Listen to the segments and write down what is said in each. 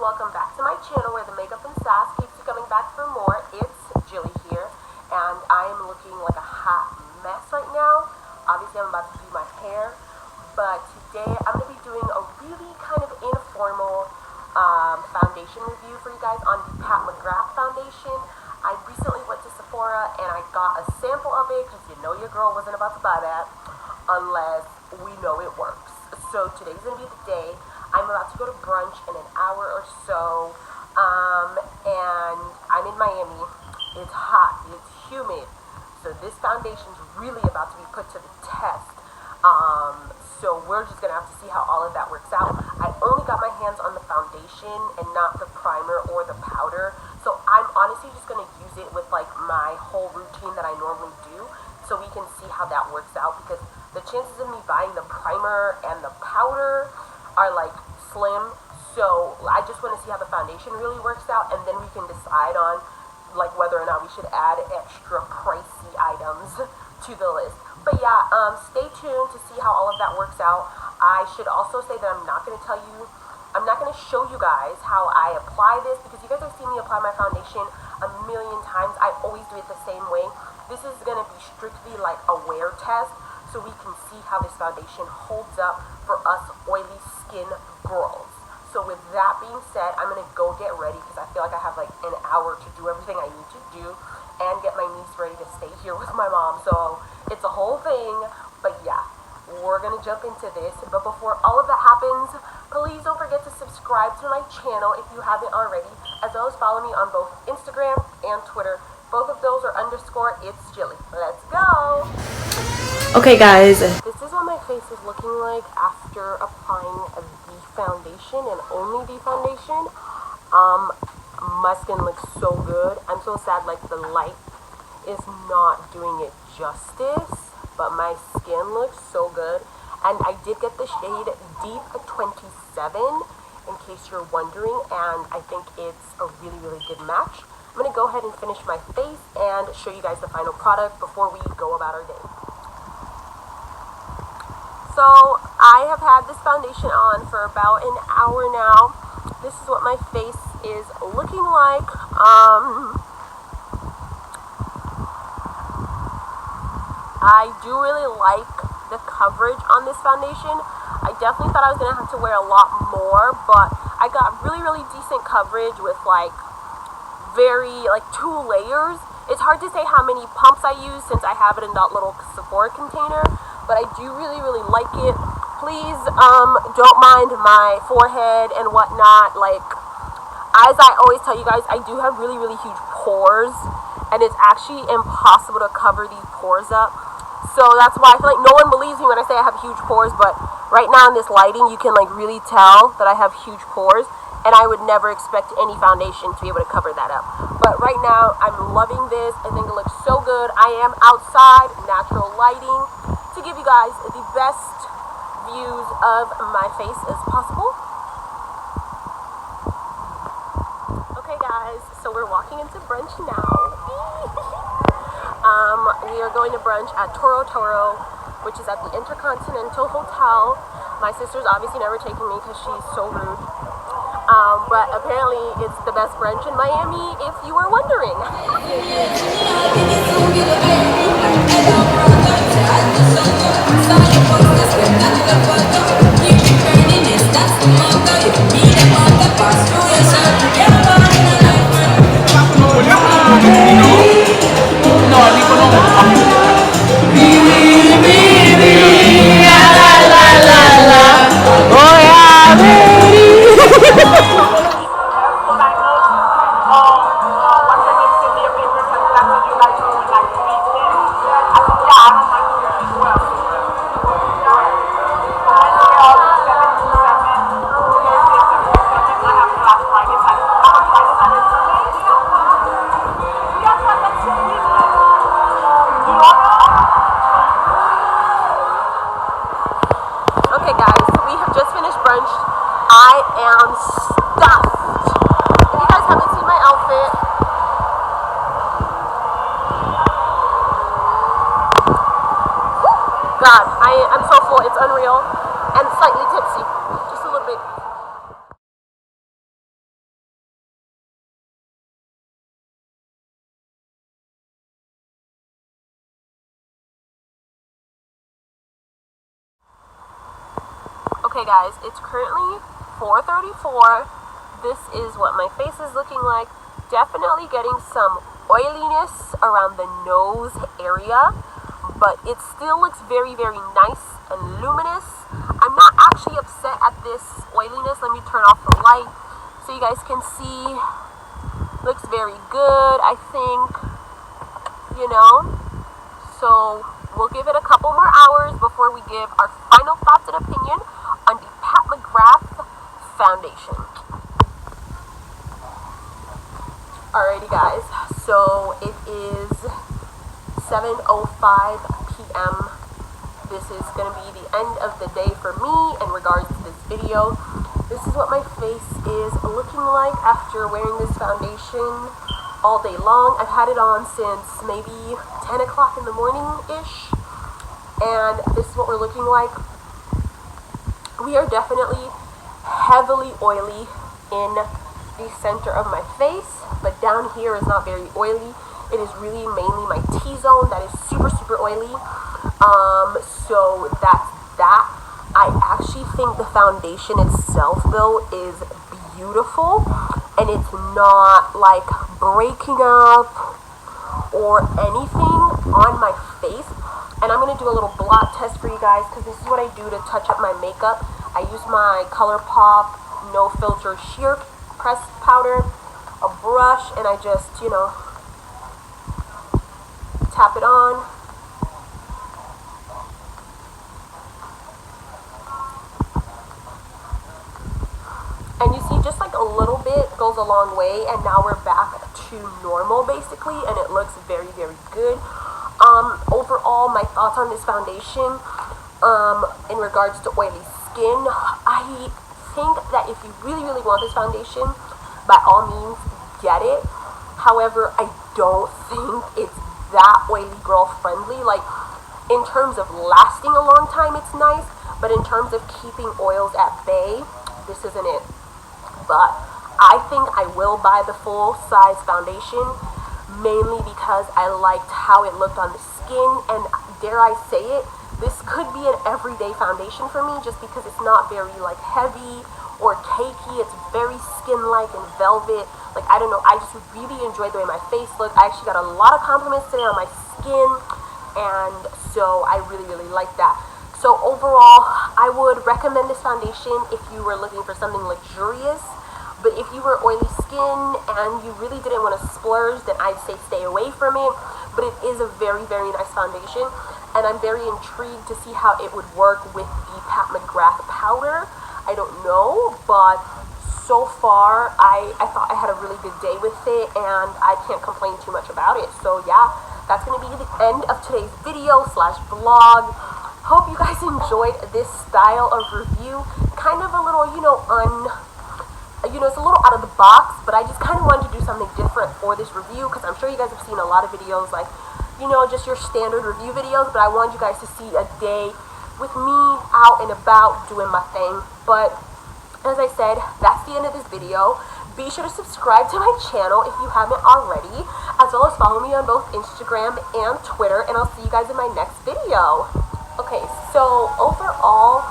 welcome back to my channel where the makeup and sass keeps you coming back for more. It's Gilly here, and I am looking like a hot mess right now. Obviously, I'm about to do my hair, but today I'm going to be doing a really kind of informal foundation review for you guys on the McGrath foundation. I recently went to Sephora and I got a sample of it because you know your girl wasn't about to buy that unless we know it works. So today's going to be the day. I'm about to go to brunch in an hour or so, and I'm in Miami. It's hot, it's humid, so this foundation's really about to be put to the test. So we're just going to have to see how all of that works out. I only got my hands on the foundation and not the primer or the powder, so I'm honestly just going to use it with like my whole routine that I normally do, so we can see how that works out, because the chances of me buying the primer and the powder are like slim. So I just want to see how the foundation really works out, and then we can decide on like whether or not we should add extra pricey items to the list. But yeah, stay tuned to see how all of that works out. I should also say that I'm not going to show you guys how I apply this, because you guys have seen me apply my foundation a million times. I always do it the same way. This is going to be strictly like a wear test, so we can see how this foundation holds up for us oily skin girls. So with that being said, I'm going to go get ready because I feel like I have like an hour to do everything I need to do and get my niece ready to stay here with my mom. So it's a whole thing, but yeah, we're going to jump into this. But before all of that happens, please don't forget to subscribe to my channel if you haven't already, as well as follow me on both Instagram and Twitter. Both of those are _ it's Gilly. Let's go! Okay guys, this is what my face is looking like after applying the foundation, and only the foundation. My skin looks so good. I'm so sad like the light is not doing it justice, but my skin looks so good. And I did get the shade Deep 27 in case you're wondering, and I think it's a really good match. I'm going to go ahead and finish my face and show you guys the final product before we go about our day. So I have had this foundation on for about an hour now. This is what my face is looking like. I do really like the coverage on this foundation. I definitely thought I was going to have to wear a lot more, but I got really decent coverage with like 2 layers. It's hard to say how many pumps I use since I have it in that little Sephora container, but I do really like it. Please don't mind my forehead and whatnot. Like, as I always tell you guys, I do have really huge pores, and it's actually impossible to cover these pores up. So that's why I feel like no one believes me when I say I have huge pores, but right now in this lighting you can like really tell that I have huge pores, and I would never expect any foundation to be able to cover that up. But right now I'm loving this. I think it looks so good. I am outside, natural lighting, to give you guys the best views of my face as possible. Okay guys, so we're walking into brunch now. We are going to brunch at Toro, which is at the Intercontinental Hotel. My sister's obviously never taking me because she's so rude. But apparently it's the best brunch in Miami, if you were wondering. Okay guys, we have just finished brunch. I am stuffed. If you guys haven't seen my outfit, God, I'm so full, it's unreal, and slightly tipsy, just a little bit. Okay guys, it's currently 4:34. This is what my face is looking like. Definitely getting some oiliness around the nose area, but it still looks very, very nice and luminous. I'm not actually upset at this oiliness. Let me turn off the light so you guys can see. Looks very good, I think, you know. So we'll give it a couple more hours before we give our final thoughts and opinion on the Pat McGrath foundation. Alrighty guys, so it is 7:05 p.m. This is going to be the end of the day for me in regards to this video. This is what my face is looking like after wearing this foundation all day long. I've had it on since maybe 10 o'clock in the morning-ish, and this is what we're looking like. We are definitely heavily oily in the center of my face, but down here is not very oily. It is really mainly my T-zone that is super, super oily. So that's that. I actually think the foundation itself, though, is beautiful, and it's not like breaking up or anything on my face. And I'm going to do a little blot test for you guys, because this is what I do to touch up my makeup. I use my ColourPop No Filter Sheer Press Powder, a brush, and I just, you know, tap it on. And you see, just like a little bit goes a long way, and now we're back to normal basically, and it looks very, very good. Overall, my thoughts on this foundation, in regards to oily skin, I think that if you really, really want this foundation, by all means, get it. However, I don't think it's that oily girl friendly. Like, in terms of lasting a long time, it's nice, but in terms of keeping oils at bay, this isn't it. But I think I will buy the full size foundation, mainly because I liked how it looked on the skin, and dare I say it, this could be an everyday foundation for me, just because it's not very like heavy or cakey. It's very skin-like and velvet. Like, I don't know, I just really enjoyed the way my face looked. I actually got a lot of compliments today on my skin, and so I really, really like that. So overall, I would recommend this foundation if you were looking for something luxurious. But if you were oily skin and you really didn't want to splurge, then I'd say stay away from it. But it is a very, very nice foundation, and I'm very intrigued to see how it would work with the Pat McGrath powder. I don't know, but so far I thought I had a really good day with it, and I can't complain too much about it. So yeah, that's going to be the end of today's video / vlog. Hope you guys enjoyed this style of review. Kind of a little, you know, it's a little out of the box, but I just kind of wanted to do something different for this review, because I'm sure you guys have seen a lot of videos, like, you know, just your standard review videos, but I wanted you guys to see a day with me out and about doing my thing. But as I said, that's the end of this video. Be sure to subscribe to my channel if you haven't already, as well as follow me on both Instagram and Twitter, and I'll see you guys in my next video. Okay, so overall,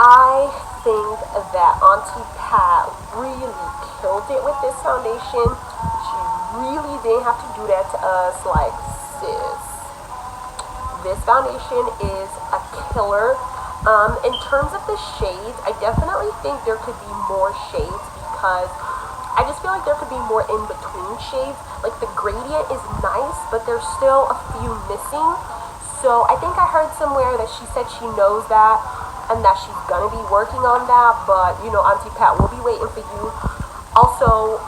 I think that Auntie Pat really killed it with this foundation. She really didn't have to do that to us. Like, sis, this foundation is a killer. In terms of the shades, I definitely think there could be more shades, because I just feel like there could be more in between shades. Like, the gradient is nice, but there's still a few missing. So I think I heard somewhere that she said she knows that, and that she's gonna be working on that. But, you know, Auntie Pat will be waiting for you. Also,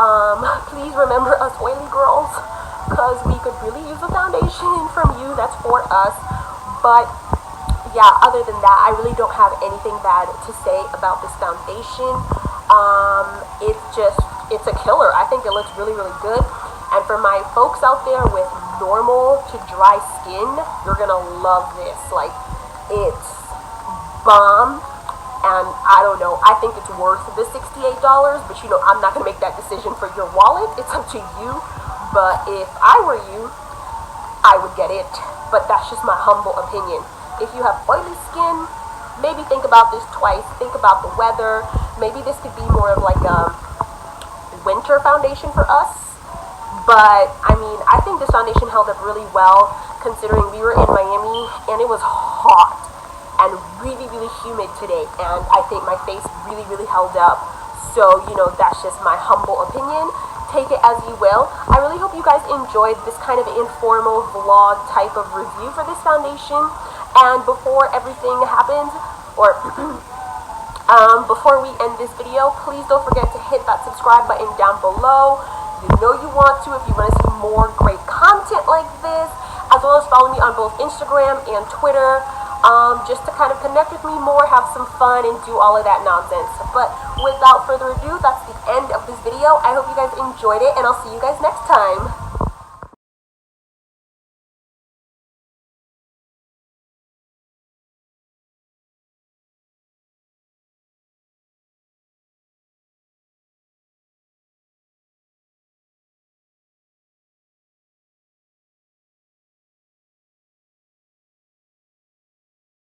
please remember us oily girls, because we could really use a foundation from you. That's for us. But yeah, other than that, I really don't have anything bad to say about this foundation. It's a killer. I think it looks really, really good. And for my folks out there with normal to dry skin, you're gonna love this. Like, it's bomb, and I don't know, I think it's worth the $68, but you know, I'm not gonna make that decision for your wallet. It's up to you. But if I were you, I would get it. But that's just my humble opinion. If you have oily skin, maybe think about this twice. Think about the weather. Maybe this could be more of like a winter foundation for us. But I mean, I think this foundation held up really well considering we were in Miami and it was hot and really, really humid today. And I think my face really, really held up. So, you know, that's just my humble opinion. Take it as you will. I really hope you guys enjoyed this kind of informal vlog type of review for this foundation. And before everything happens, or before we end this video, please don't forget to hit that subscribe button down below. You know you want to if you want to see more great content like this, as well as follow me on both Instagram and Twitter, just to kind of connect with me more, have some fun, and do all of that nonsense. But without further ado, that's the end of this video. I hope you guys enjoyed it, and I'll see you guys next time.